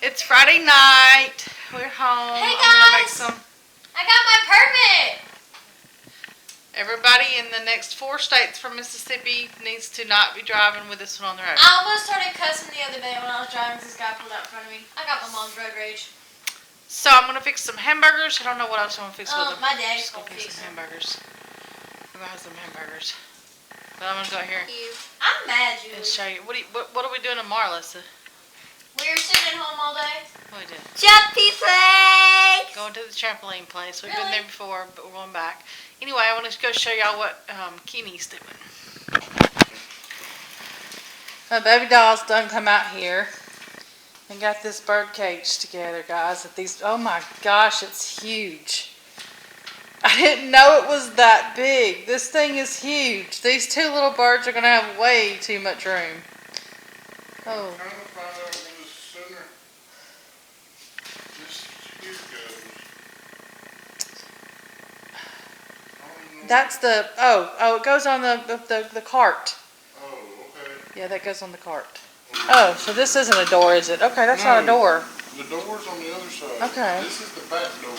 It's Friday night. We're home. Hey guys! I'm gonna make some. I got my permit! Everybody in the next 4 states from Mississippi needs to not be driving with this one on the road. I almost started cussing the other day when I was driving because this guy pulled out in front of me. I got my mom's road rage. So I'm gonna fix some hamburgers. I don't know what else I'm gonna fix with them. My dad's just gonna fix some them. hamburgers. I'm gonna have some hamburgers. But I'm gonna go here I'm mad, Julie. and show you. What are we doing tomorrow, Alyssa? We were sitting at home all day. What are we doing? Jumpy place! Going to the trampoline place. We've Really? been there before, but we're going back. Anyway, I want to go show y'all what Kenny's doing. My baby doll's done come out here and got this bird cage together, guys. Oh my gosh, it's huge. I didn't know it was that big. This thing is huge. These 2 little birds are going to have way too much room. Oh. That's the, it goes on the cart. Oh, okay. Yeah, that goes on the cart. Oh, so this isn't a door, is it? Okay, that's not a door. The door's on the other side. Okay. This is the back door.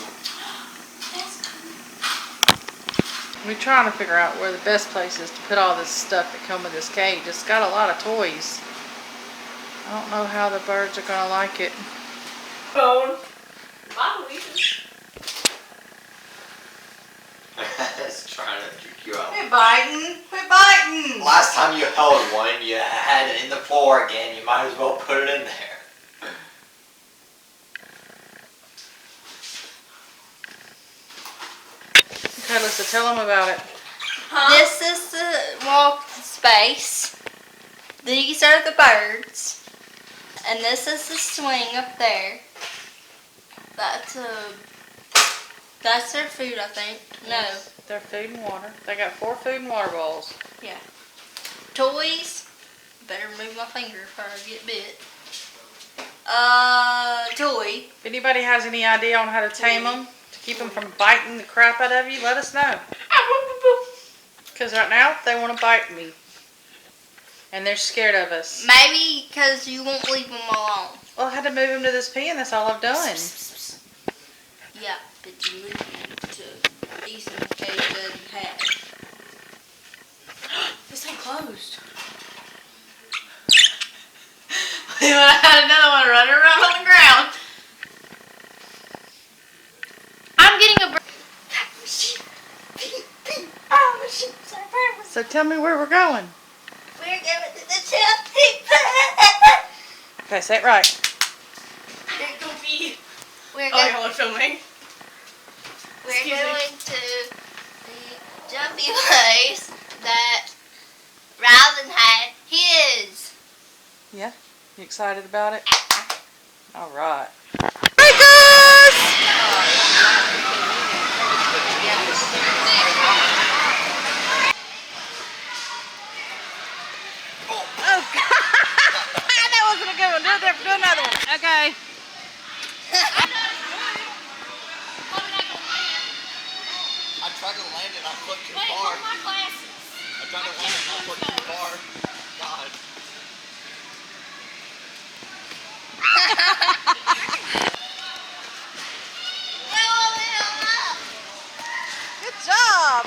We're trying to figure out where the best place is to put all this stuff that come with this cage. It's got a lot of toys. I don't know how the birds are going to like it. Phone. It's trying to juke you out. Quit biting! Quit biting! Last time you held one, you had it in the floor again. You might as well put it in there. Okay, Alyssa, tell them about it. This is the walk space. These are the birds. And this is the swing up there. That's their food, I think. No. Their food and water. They got 4 food and water bowls. Yeah. Toys. Better move my finger before I get bit. Toy. If anybody has any idea on how to tame them, to keep them from biting the crap out of you, let us know. Because right now, they want to bite me. And they're scared of us. Maybe because you won't leave them alone. Well, I had to move them to this pen. That's all I've done. Yeah, but you leave them to Ethan cage doesn't have. This ain't closed. We would have had another one running around on the ground. I'm getting a bird. So tell me where we're going. We're going to the Chelsea Palace. Okay, say it right. We're Oh, y'all are filming? We're going to the jumpy place that Rylan had his. Yeah? You excited about it? All right. Oh, God. That wasn't a good one. Do another one. Okay. I tried to land it, I put too far. My glasses. I tried to land it, I put too far. God. Good job.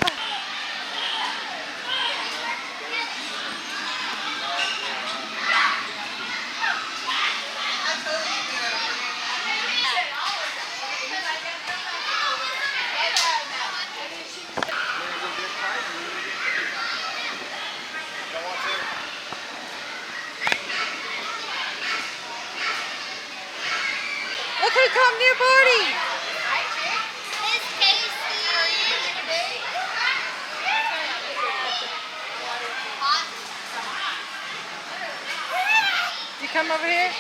Look who come to your party. You come over here.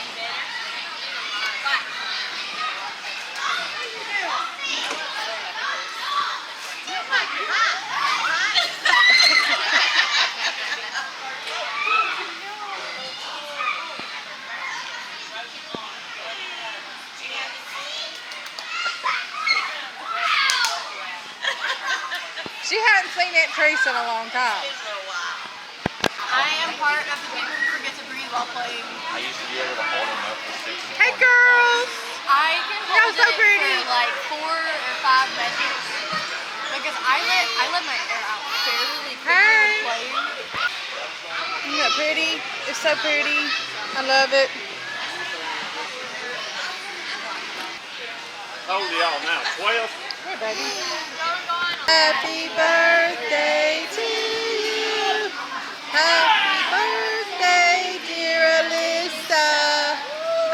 She hadn't seen Aunt Teresa in a long time. I am part of the people who forget to breathe while playing. I used to be able to hold him up for 6 Hey, girls. I can Y'all hold so it pretty. for like 4 or 5 measures because I let my air out fairly quickly when playing. Isn't that pretty? It's so pretty. I love it. How old are y'all now? 12? Hey, baby. Happy birthday to you. Happy birthday, dear Alyssa.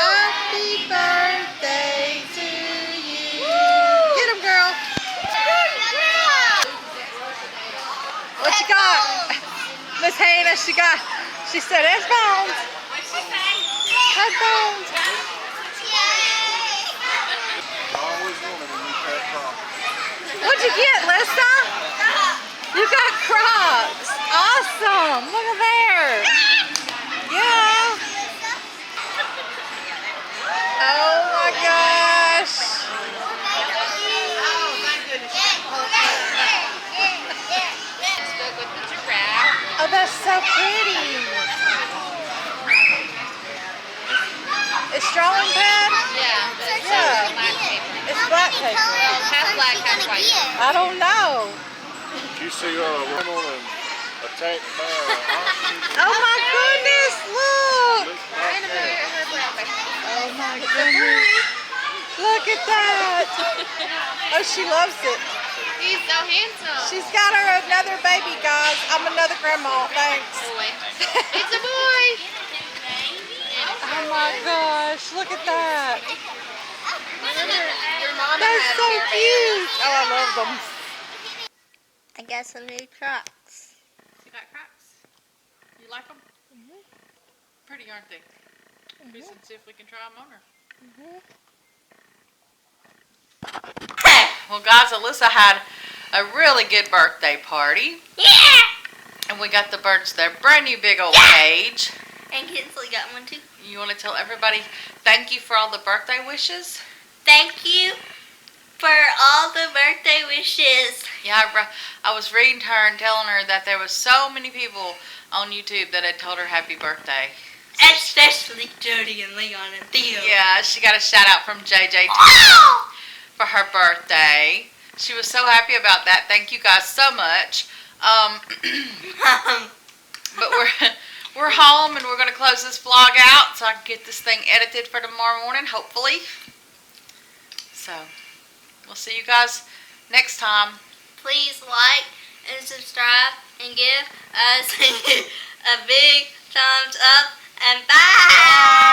Happy birthday to you. Get him, girl. What you got? Miss Hannah, she said, there's bones. There's bones. I always wanted a new pair of Crocs. What'd you get, Lissa? You got Crocs. Awesome. Look at there. Yeah. Oh my gosh. Oh, that's so pretty. It's drawing pad? Yeah. Yeah. It's black paper. Half black, half white. I don't know. Did you see Ronald and attack by Oh my goodness, look. Oh my goodness. Look at that. Oh, she loves it. He's so handsome. She's got her another baby, guys. I'm another grandma. Thanks. It's a boy. Oh my gosh, look at that. Your mom That's so cute. Oh, I love them. I got some new Crocs. You got Crocs? You like them? Pretty, aren't they? We should see if we can try them on her. Well, guys, Alyssa had a really good birthday party. Yeah! And we got the birds their brand new big old cage. And Kinsley got one too. You want to tell everybody thank you for all the birthday wishes? Thank you for all the birthday wishes. Yeah, I was reading to her and telling her that there was so many people on YouTube that had told her happy birthday. Especially Jody and Leon and Theo. Yeah, she got a shout out from JJ for her birthday. She was so happy about that. Thank you guys so much. But we're home and we're going to close this vlog out so I can get this thing edited for tomorrow morning, hopefully. So, we'll see you guys next time. Please like and subscribe and give us a big thumbs up and bye!